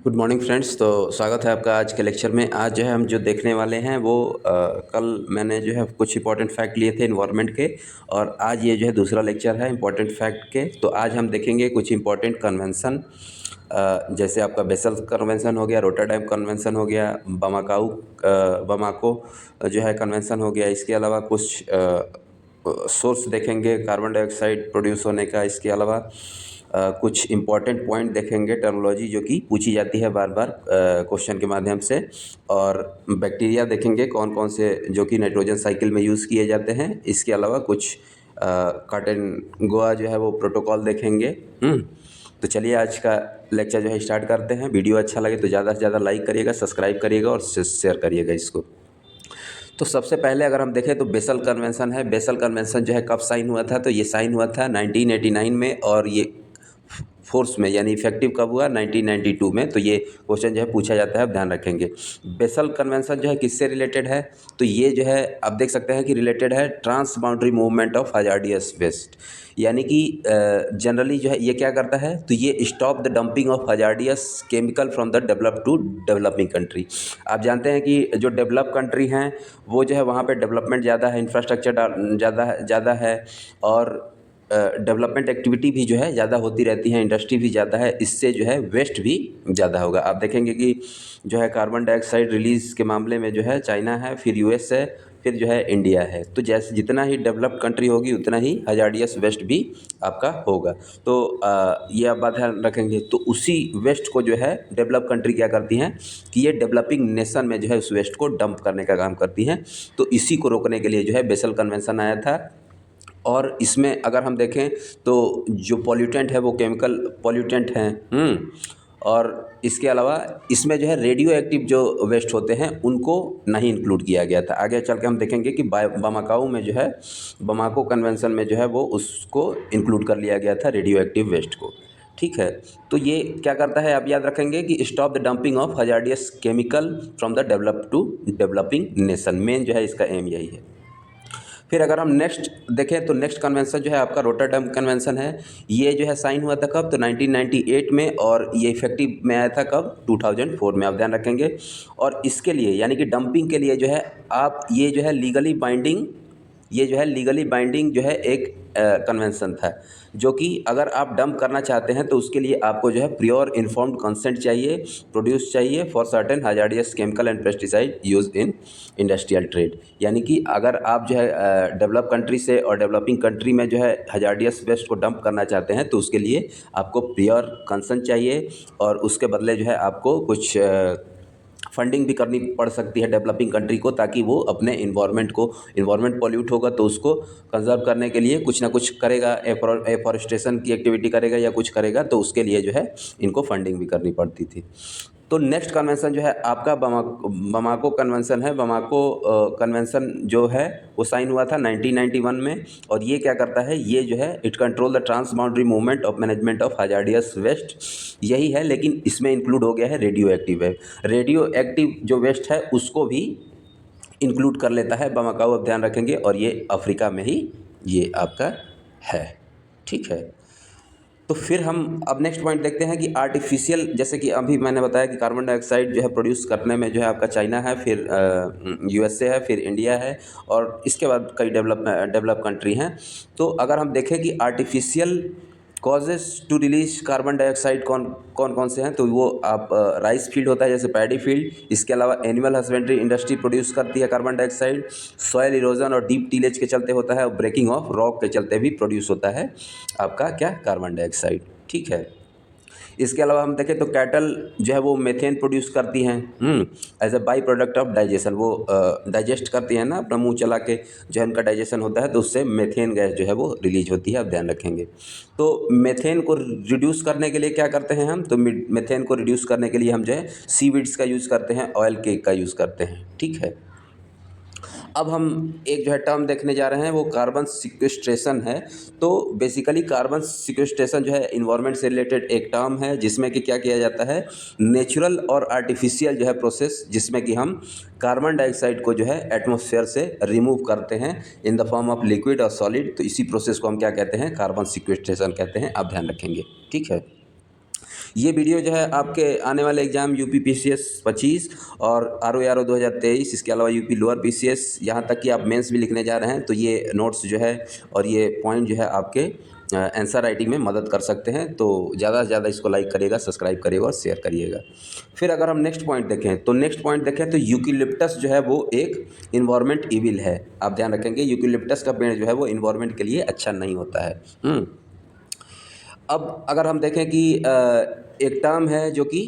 Good morning friends. तो स्वागत है आपका आज के लेक्चर में। आज जो है हम जो देखने वाले हैं वो कल मैंने जो है कुछ इंपॉर्टेंट फैक्ट लिए थे इन्वायरमेंट के, और आज ये जो है दूसरा लेक्चर है इंपॉर्टेंट फैक्ट के। तो आज हम देखेंगे कुछ इंपॉर्टेंट कन्वेंसन, जैसे आपका बेसल कन्वेंसन हो गया, रोटरडैम कन्वेंसन हो गया, बमाको जो है कन्वेंसन हो गया। इसके अलावा कुछ सोर्स देखेंगे कार्बन डाइऑक्साइड प्रोड्यूस होने का। इसके अलावा कुछ इम्पॉर्टेंट पॉइंट देखेंगे, टर्मिनोलॉजी जो कि पूछी जाती है बार बार क्वेश्चन के माध्यम से, और बैक्टीरिया देखेंगे कौन कौन से जो कि नाइट्रोजन साइकिल में यूज़ किए जाते हैं। इसके अलावा कुछ कॉटन गोआ जो है वो प्रोटोकॉल देखेंगे। तो चलिए आज का लेक्चर जो है स्टार्ट करते हैं। वीडियो अच्छा लगे तो ज़्यादा से ज़्यादा लाइक करिएगा, सब्सक्राइब करिएगा और शेयर करिएगा इसको। तो सबसे पहले अगर हम देखें तो बेसल कन्वेंशन है। बेसल कन्वेंशन जो है कब साइन हुआ था? तो ये साइन हुआ था 1989 में, और ये फोर्स में यानी इफेक्टिव कब हुआ? 1992 में। तो ये क्वेश्चन जो है पूछा जाता है, आप ध्यान रखेंगे। बेसल कन्वेंशन जो है किससे रिलेटेड है? तो ये जो है आप देख सकते हैं कि रिलेटेड है transboundary movement of hazardous waste, यानी कि जनरली जो है ये क्या करता है? तो ये stop the dumping of hazardous chemical from the develop to developing country. आप जानते हैं कि जो डेवलप कंट्री हैं वो जो है वहाँ पे डेवलपमेंट ज़्यादा है, इंफ्रास्ट्रक्चर ज़्यादा है, और डेवलपमेंट एक्टिविटी भी जो है ज़्यादा होती रहती है, इंडस्ट्री भी ज़्यादा है, इससे जो है वेस्ट भी ज़्यादा होगा। आप देखेंगे कि जो है कार्बन डाइऑक्साइड रिलीज़ के मामले में जो है चाइना है, फिर यूएस है, फिर जो है इंडिया है। तो जैसे जितना ही डेवलप्ड कंट्री होगी उतना ही हजार्डियस वेस्ट भी आपका होगा। तो ये आप बात ध्यान रखेंगे। तो उसी वेस्ट को जो है डेवलप कंट्री क्या करती हैं कि ये डेवलपिंग नेशन में जो है उस वेस्ट को डंप करने का काम करती हैं। तो इसी को रोकने के लिए जो है बेसल कन्वेंशन आया था। और इसमें अगर हम देखें तो जो पॉल्यूटेंट है वो केमिकल पॉल्यूटेंट हैं। और इसके अलावा इसमें जो है रेडियो एक्टिव जो वेस्ट होते हैं उनको नहीं इंक्लूड किया गया था। आगे चल के हम देखेंगे कि बमाकाऊ में जो है, बमाको कन्वेंशन में जो है वो उसको इंक्लूड कर लिया गया था, रेडियो एक्टिव वेस्ट को। ठीक है। तो ये क्या करता है, आप याद रखेंगे कि stop the dumping of hazardous chemical from the develop to developing nation. Main जो है इसका एम यही है। फिर अगर हम नेक्स्ट देखें तो नेक्स्ट कन्वेंशन जो है आपका रोटरडैम कन्वेंशन है। ये जो है साइन हुआ था कब? तो 1998 में, और ये इफेक्टिव में आया था कब? 2004 में। आप ध्यान रखेंगे। और इसके लिए यानी कि डंपिंग के लिए जो है आप ये जो है लीगली बाइंडिंग जो है एक कन्वेंशन था, जो कि अगर आप डंप करना चाहते हैं तो उसके लिए आपको जो है प्योर इन्फॉर्म्ड कंसेंट चाहिए, प्रोड्यूस चाहिए for certain hazardous chemical and pesticide use in industrial trade. यानी कि अगर आप जो है डेवलप कंट्री से और डेवलपिंग कंट्री में जो है हजार्डियस वेस्ट को डंप करना चाहते हैं तो उसके लिए आपको प्योर कंसेंट चाहिए, और उसके बदले जो है आपको कुछ फंडिंग भी करनी पड़ सकती है डेवलपिंग कंट्री को, ताकि वो अपने इन्वायरमेंट पॉल्यूट होगा तो उसको कंजर्व करने के लिए कुछ ना कुछ करेगा, एफॉरेस्टेशन की एक्टिविटी करेगा या कुछ करेगा, तो उसके लिए जो है इनको फंडिंग भी करनी पड़ती थी। तो नेक्स्ट कन्वेंशन जो है आपका बमाको कन्वेंशन है। बमाको कन्वेंशन जो है वो साइन हुआ था 1991 में, और ये क्या करता है? ये जो है it control the transboundary movement of management of hazardous waste, यही है। लेकिन इसमें इंक्लूड हो गया है radioactive waste. Radioactive जो वेस्ट है उसको भी इंक्लूड कर लेता है बमाकाऊ, आप ध्यान रखेंगे। और ये अफ्रीका में ही ये आपका है। ठीक है। तो फिर हम अब नेक्स्ट पॉइंट देखते हैं कि आर्टिफिशियल, जैसे कि अभी मैंने बताया कि कार्बन डाइऑक्साइड जो है प्रोड्यूस करने में जो है आपका चाइना है, फिर यूएसए है, फिर इंडिया है, और इसके बाद कई डेवलप कंट्री हैं। तो अगर हम देखें कि artificial causes to release carbon dioxide कौन कौन से हैं, तो वो आप राइस फील्ड होता है जैसे पैडी फील्ड, इसके अलावा एनिमल हस्बेंड्री इंडस्ट्री प्रोड्यूस करती है कार्बन डाइऑक्साइड, सॉयल इरोजन और डीप टीलेज के चलते होता है, और ब्रेकिंग ऑफ रॉक के चलते भी प्रोड्यूस होता है आपका क्या? Carbon dioxide. ठीक है। इसके अलावा हम देखें तो कैटल जो है वो मेथेन प्रोड्यूस करती हैं as a by product of digestion. वो डाइजेस्ट करती हैं ना, अपना मुंह चला के जो है उनका डाइजेशन होता है, तो उससे मेथेन गैस जो है वो रिलीज होती है, आप ध्यान रखेंगे। तो मेथेन को रिड्यूस करने के लिए क्या करते हैं हम? तो मेथेन को रिड्यूस करने के लिए हम जो है सीवीड्स का यूज़ करते हैं, ऑयल केक का यूज़ करते हैं। ठीक है। अब हम एक जो है टर्म देखने जा रहे हैं वो कार्बन सिक्वेस्ट्रेशन है। तो बेसिकली कार्बन सिक्वेस्ट्रेशन जो है इन्वायरमेंट से रिलेटेड एक टर्म है, जिसमें कि क्या किया जाता है? नेचुरल और आर्टिफिशियल जो है प्रोसेस, जिसमें कि हम कार्बन डाइऑक्साइड को जो है एटमॉस्फेयर से रिमूव करते हैं in the form of liquid और सॉलिड। तो इसी प्रोसेस को हम क्या कहते हैं? कार्बन सिक्वेस्ट्रेशन कहते हैं, आप ध्यान रखेंगे। ठीक है। ये वीडियो जो है आपके आने वाले एग्ज़ाम यूपी पीसीएस 25 और आरओ 2023, इसके अलावा यूपी लोअर पीसीएस, यहाँ तक कि आप मेंस भी लिखने जा रहे हैं, तो ये नोट्स जो है और ये पॉइंट जो है आपके आंसर राइटिंग में मदद कर सकते हैं। तो ज़्यादा से ज़्यादा इसको लाइक करिएगा, सब्सक्राइब करिएगा और शेयर करिएगा। फिर अगर हम नेक्स्ट पॉइंट देखें तो यूकेलिप्टस जो है वो एक इन्वायरमेंट इविल है। आप ध्यान रखेंगे, यूकेलिप्टस का पेड़ जो है वो इन्वायरमेंट के लिए अच्छा नहीं होता है। अब अगर हम देखें कि एक टर्म है जो कि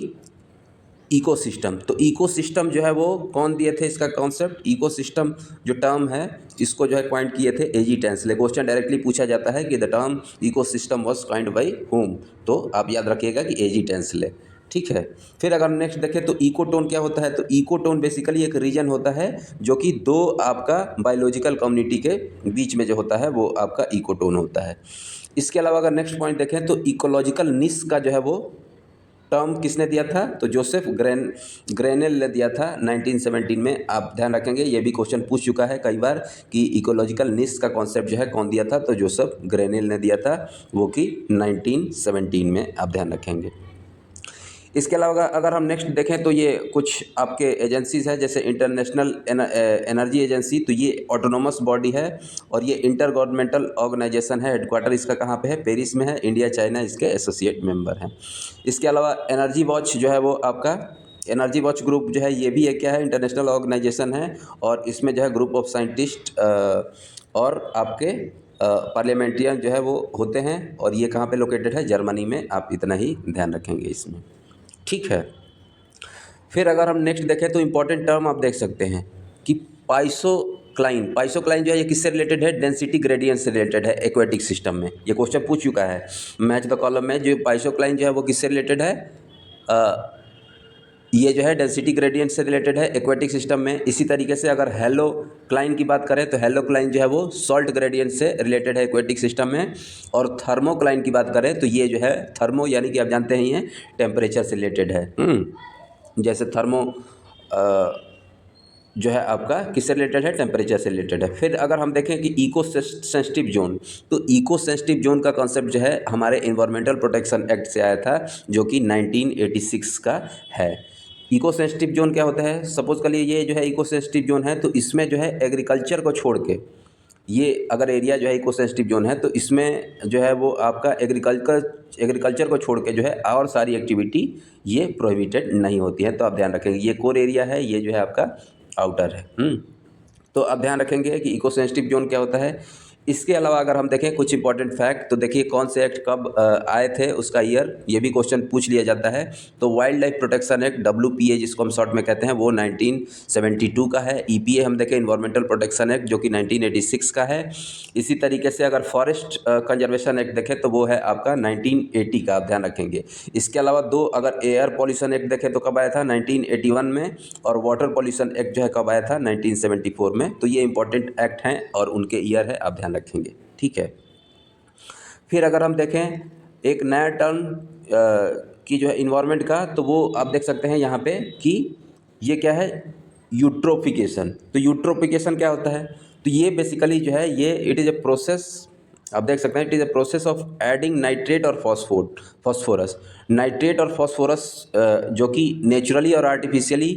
इकोसिस्टम, तो इकोसिस्टम जो है वो कौन दिए थे इसका कॉन्सेप्ट? इकोसिस्टम जो टर्म है इसको जो है कॉइंड किए थे एजी टेंसले। क्वेश्चन डायरेक्टली पूछा जाता है कि the term ecosystem was coined by whom, तो आप याद रखिएगा कि एजी टेंसले। ठीक है। फिर अगर नेक्स्ट देखें तो इकोटोन क्या होता है? तो इकोटोन बेसिकली एक रीजन होता है जो कि दो आपका बायोलॉजिकल कम्युनिटी के बीच में जो होता है वो आपका इकोटोन होता है। इसके अलावा अगर नेक्स्ट पॉइंट देखें तो इकोलॉजिकल निश का जो है वो टर्म किसने दिया था? तो जोसेफ ग्रेनेल ने दिया था 1917 में। आप ध्यान रखेंगे, ये भी क्वेश्चन पूछ चुका है कई बार कि इकोलॉजिकल निश का कॉन्सेप्ट जो है कौन दिया था? तो जोसेफ ग्रेनेल ने दिया था, वो कि 1917 में। आप ध्यान रखेंगे। इसके अलावा अगर हम नेक्स्ट देखें तो ये कुछ आपके एजेंसीज है, जैसे इंटरनेशनल एनर्जी एजेंसी, तो ये ऑटोनोमस बॉडी है और ये इंटर गवर्नमेंटल ऑर्गेनाइजेशन है। हेडक्वार्टर इसका कहाँ पे है? पेरिस में है। इंडिया चाइना इसके एसोसिएट मेंबर हैं। इसके अलावा एनर्जी वॉच जो है वो आपका एनर्जी वॉच ग्रुप जो है ये भी एक क्या है? इंटरनेशनल ऑर्गेनाइजेशन है और इसमें जो है ग्रुप ऑफ साइंटिस्ट और आपके पार्लियामेंट्रियन जो है वो होते हैं और ये कहाँ पे लोकेटेड है? जर्मनी में। आप इतना ही ध्यान रखेंगे इसमें। ठीक है। फिर अगर हम नेक्स्ट देखें तो इम्पॉर्टेंट टर्म आप देख सकते हैं कि पाइसोक्लाइन जो है ये किससे रिलेटेड है? डेंसिटी ग्रेडियंट से रिलेटेड है एक्वेटिक सिस्टम में। ये क्वेश्चन पूछ चुका है मैच द कॉलम में। जो पाइसोक्लाइन जो है वो किससे रिलेटेड है? ये जो है डेंसिटी ग्रेडियंट से रिलेटेड है एक्वेटिक सिस्टम में। इसी तरीके से अगर हेलोक्लाइन की बात करें तो हेलोक्लाइन जो है वो सॉल्ट ग्रेडियंट से रिलेटेड है एक्वेटिक सिस्टम में। और थर्मोक्लाइन की बात करें तो ये जो है थर्मो यानी कि आप जानते हैं ये टेम्परेचर से रिलेटेड है। जैसे थर्मो जो है आपका किससे रिलेटेड है? टेम्परेचर से रिलेटेड है। फिर अगर हम देखें कि इको सेंसिटिव जोन, तो इको सेंसिटिव जोन का कॉन्सेप्ट जो है हमारे इन्वायरमेंटल प्रोटेक्शन एक्ट से आया था, जो कि 1986 का है। इको सेंसिटिव जोन क्या होता है? सपोज करिए ये जो है इको सेंसिटिव जोन है, तो इसमें जो है एग्रीकल्चर को छोड़ के, ये अगर एरिया जो है इको सेंसिटिव जोन है तो इसमें जो है वो आपका एग्रीकल्चर को छोड़ के जो है और सारी एक्टिविटी ये प्रोहिबिटेड नहीं होती है। तो आप ध्यान रखेंगे, ये कोर एरिया है, ये जो है आपका आउटर है। तो आप ध्यान रखेंगे कि इको सेंसिटिव जोन क्या होता है। इसके अलावा अगर हम देखें कुछ इंपॉर्टेंट फैक्ट, तो देखिए कौन से एक्ट कब आए थे, उसका ईयर, ये भी क्वेश्चन पूछ लिया जाता है। तो wild life protection act WPA जिसको हम शॉर्ट में कहते हैं, वो 1972 का है। EPA हम देखें इन्वायरमेंटल प्रोटेक्शन एक्ट, जो कि 1986 का है। इसी तरीके से अगर फॉरेस्ट कंजर्वेशन एक्ट देखें तो वो है आपका 1980 का। आप ध्यान रखेंगे। इसके अलावा दो अगर एयर पॉल्यूशन एक्ट देखें तो कब आया था? 1981 में। और वाटर पॉल्यूशन एक्ट जो है कब आया था? 1974 में। तो ये इंपॉर्टेंट एक्ट हैं और उनके ईयर है, आप ध्यान रखेंगे। ठीक है। फिर अगर हम देखें एक नया टर्म की जो है इन्वायरमेंट का, तो वो आप देख सकते हैं यहाँ पे कि ये क्या है? यूट्रोफिकेशन। तो यूट्रोफिकेशन क्या होता है? तो ये बेसिकली जो है ये इट इज़ ए प्रोसेस, आप देख सकते हैं, it is a process of adding nitrate और फॉस्फोरस। नाइट्रेट और फॉस्फोरस जो कि नेचुरली और आर्टिफिशियली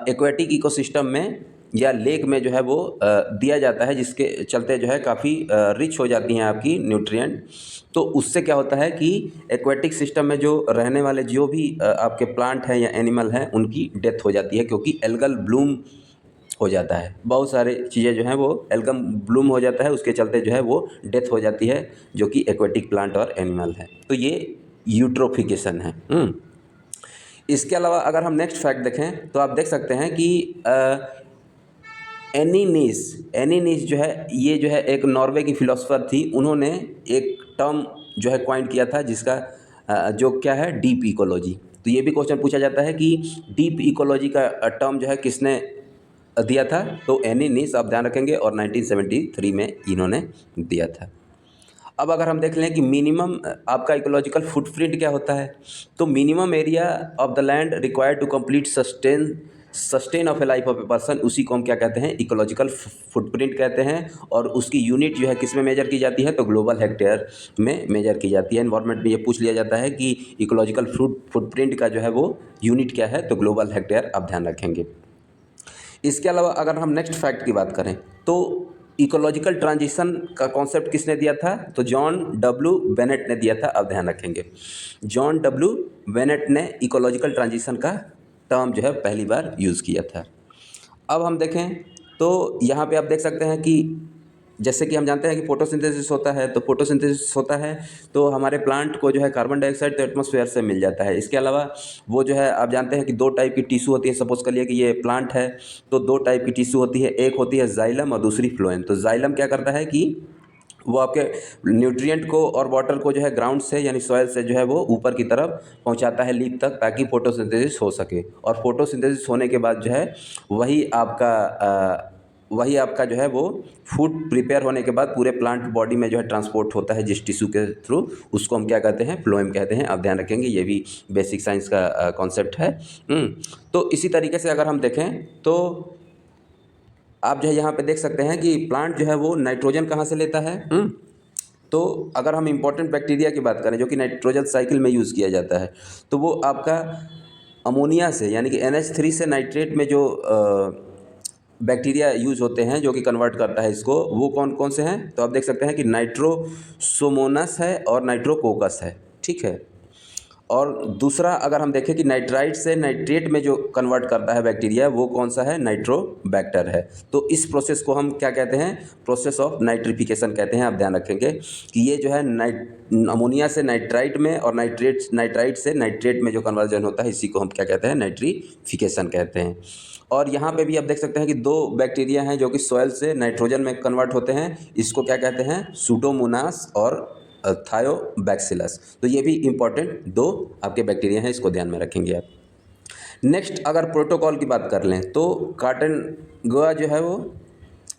एक्वेटिक इकोसिस्टम में या लेक में जो है वो दिया जाता है, जिसके चलते जो है काफ़ी रिच हो जाती हैं आपकी न्यूट्रिएंट। तो उससे क्या होता है कि एक्वेटिक सिस्टम में जो रहने वाले जो भी आपके प्लांट हैं या एनिमल हैं उनकी डेथ हो जाती है, क्योंकि एल्गल ब्लूम हो जाता है। बहुत सारे चीज़ें जो हैं वो एल्गम ब्लूम हो जाता है, उसके चलते जो है वो डेथ हो जाती है, जो कि एक्वेटिक प्लांट और एनिमल है। तो ये यूट्रोफिकेशन है। इसके अलावा अगर हम नेक्स्ट फैक्ट देखें तो आप देख सकते हैं कि एनी नीस जो है, ये जो है एक नॉर्वे की फिलोसोफर थी। उन्होंने एक टर्म जो है कॉइन किया था, जिसका जो क्या है? Deep ecology. तो ये भी क्वेश्चन पूछा जाता है कि डीप इकोलॉजी का टर्म जो है किसने दिया था? तो एनी नीस, आप ध्यान रखेंगे, और 1973 में इन्होंने दिया था। अब अगर हम देख लें कि मिनिमम आपका इकोलॉजिकल फुटप्रिंट क्या होता है, तो minimum area of the land required to complete sustain of a life of a person, उसी को हम क्या कहते हैं, इकोलॉजिकल फुटप्रिंट कहते हैं। और उसकी यूनिट जो है किस में मेजर की जाती है, तो ग्लोबल हेक्टेयर में मेजर की जाती है। एनवायरनमेंट में ये पूछ लिया जाता है कि इकोलॉजिकल फुटप्रिंट का जो है वो यूनिट क्या है, तो ग्लोबल हेक्टेयर आप ध्यान रखेंगे। इसके अलावा अगर हम नेक्स्ट फैक्ट की बात करें तो इकोलॉजिकल ट्रांजिशन का कॉन्सेप्ट किसने दिया था, तो जॉन डब्ल्यू बेनेट ने दिया था। अब ध्यान रखेंगे, जॉन डब्ल्यू बेनेट ने इकोलॉजिकल ट्रांजिशन का टर्म जो है पहली बार यूज़ किया था। अब हम देखें तो यहाँ पे आप देख सकते हैं कि जैसे कि हम जानते हैं कि फोटोसिंथेसिस होता है, तो फोटोसिंथेसिस होता है तो हमारे प्लांट को जो है कार्बन डाइऑक्साइड तो एटमॉस्फेयर से मिल जाता है। इसके अलावा वो जो है आप जानते हैं कि दो टाइप की टिश्यू होती है। सपोज करिए कि ये प्लांट है तो दो टाइप की टिश्यू होती है, एक होती है जाइलम और दूसरी फ्लोएम। तो जाइलम क्या करता है कि वो आपके न्यूट्रिएंट को और वाटर को जो है ग्राउंड से यानी सॉइल से जो है वो ऊपर की तरफ पहुंचाता है लीफ तक, ताकि फोटोसिंथेसिस हो सके। और फोटोसिंथेसिस होने के बाद जो है वही आपका जो है वो फूड प्रिपेयर होने के बाद पूरे प्लांट बॉडी में जो है ट्रांसपोर्ट होता है जिस टिश्यू के थ्रू, उसको हम क्या कहते हैं, फ्लोएम कहते हैं। आप ध्यान रखेंगे, ये भी बेसिक साइंस का कॉन्सेप्ट है। तो इसी तरीके से अगर हम देखें तो आप जो है यहाँ पे देख सकते हैं कि प्लांट जो है वो नाइट्रोजन कहाँ से लेता है। तो अगर हम इम्पोर्टेंट बैक्टीरिया की बात करें जो कि नाइट्रोजन साइकिल में यूज़ किया जाता है, तो वो आपका अमोनिया से यानी कि NH3 से नाइट्रेट में जो बैक्टीरिया यूज़ होते हैं जो कि कन्वर्ट करता है इसको, वो कौन कौन से हैं, तो आप देख सकते हैं कि नाइट्रोसोमोनास है और नाइट्रोकोकस है, ठीक है। और दूसरा अगर हम देखें कि नाइट्राइट से नाइट्रेट में जो कन्वर्ट करता है बैक्टीरिया, वो कौन सा है, नाइट्रोबैक्टर है। तो इस प्रोसेस को हम क्या कहते हैं, प्रोसेस ऑफ नाइट्रिफिकेशन कहते हैं। आप ध्यान रखेंगे कि ये जो है अमोनिया से नाइट्राइट में और नाइट्राइट से नाइट्रेट में जो कन्वर्जन होता है, इसी को हम क्या कहते हैं, नाइट्रिफिकेशन कहते हैं। और यहाँ पे भी आप देख सकते हैं कि दो बैक्टीरिया हैं जो कि सॉइल से नाइट्रोजन में कन्वर्ट होते हैं, इसको क्या कहते हैं, सूडोमोनास और थायोबैक्सिलस। तो ये भी इंपॉर्टेंट दो आपके बैक्टीरिया हैं, इसको ध्यान में रखेंगे आप। नेक्स्ट अगर प्रोटोकॉल की बात कर लें तो काटनगुआ जो है वो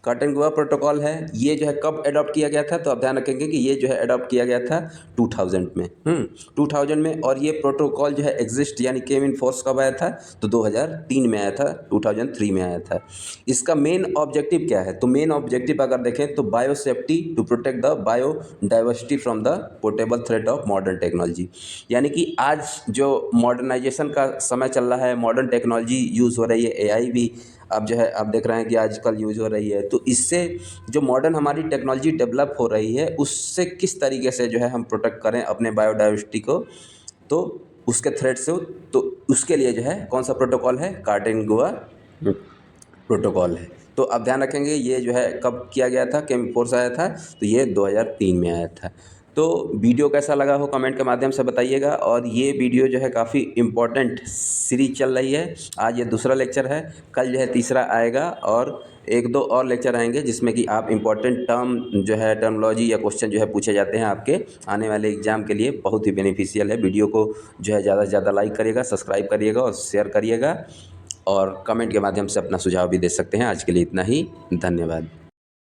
काटनगुआ प्रोटोकॉल है। ये जो है कब अडॉप्ट किया गया था, तो आप ध्यान रखेंगे कि ये जो है अडॉप्ट किया गया था 2000 में 2000 में। और ये प्रोटोकॉल जो है एग्जिस्ट यानी केम इन फोर्स कब आया था, तो 2003 में आया था, 2003 में आया था। इसका मेन ऑब्जेक्टिव क्या है, तो मेन ऑब्जेक्टिव अगर देखें तो biosafety to protect the biodiversity from the portable threat of modern technology. यानी कि आज जो मॉडर्नाइजेशन का समय चल रहा है, मॉडर्न टेक्नोलॉजी यूज़ हो रही है, AI भी अब जो है आप देख रहे हैं कि आजकल यूज़ हो रही है। तो इससे जो मॉडर्न हमारी टेक्नोलॉजी डेवलप हो रही है, उससे किस तरीके से जो है हम प्रोटेक्ट करें अपने बायोडाइवर्सिटी को, तो उसके थ्रेट से, तो उसके लिए जो है कौन सा प्रोटोकॉल है, काटनगुआ प्रोटोकॉल है। तो आप ध्यान रखेंगे ये जो है कब किया गया था, केम फोर्स आया था, तो ये 2003 में आया था। तो वीडियो कैसा लगा हो कमेंट के माध्यम से बताइएगा। और ये वीडियो जो है काफ़ी इम्पोर्टेंट सीरीज चल रही है। आज ये दूसरा लेक्चर है, कल जो है तीसरा आएगा और एक दो और लेक्चर आएंगे जिसमें कि आप इम्पोर्टेंट टर्म जो है, टर्मोलॉजी या क्वेश्चन जो है पूछे जाते हैं आपके आने वाले एग्जाम के लिए, बहुत ही बेनिफिशियल है। वीडियो को जो है ज़्यादा से ज़्यादा लाइक करिएगा, सब्सक्राइब करिएगा और शेयर करिएगा, और कमेंट के माध्यम से अपना सुझाव भी दे सकते हैं। आज के लिए इतना ही, धन्यवाद।